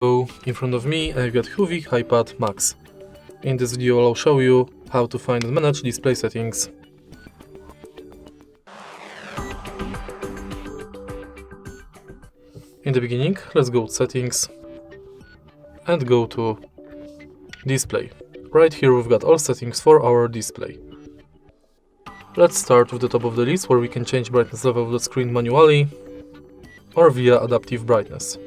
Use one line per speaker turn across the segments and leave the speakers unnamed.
So in front of me I've got CHUWI HiPad Max. In this video I'll show you how to find and manage display settings. In the beginning, let's go to settings and go to display. Right here we've got all settings for our display. Let's start with the top of the list where we can change brightness level of the screen manually or via adaptive brightness.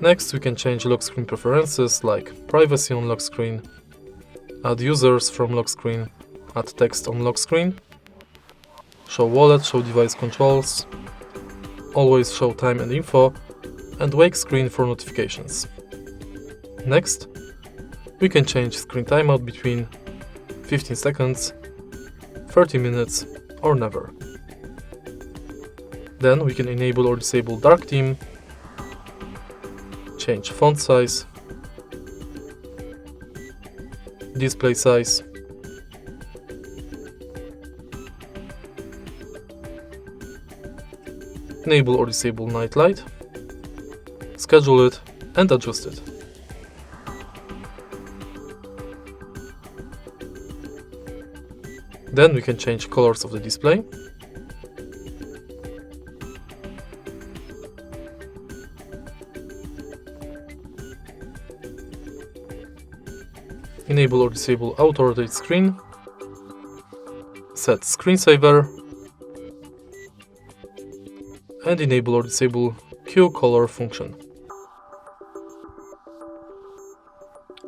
Next we can change lock screen preferences like privacy on lock screen, add users from lock screen, add text on lock screen, show wallet, show device controls, always show time and info, and wake screen for notifications. Next, we can change screen timeout between 15 seconds, 30 minutes, or never. Then we can enable or disable dark theme, change font size, display size, enable or disable night light, schedule it and adjust it. Then we can change colors of the display, enable or disable auto rotate screen, set screensaver, and enable or disable Q color function.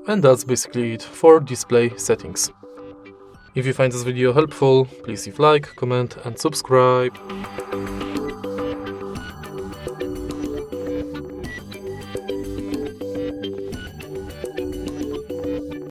And that's basically it for display settings. If you find this video helpful, please leave like, comment and subscribe.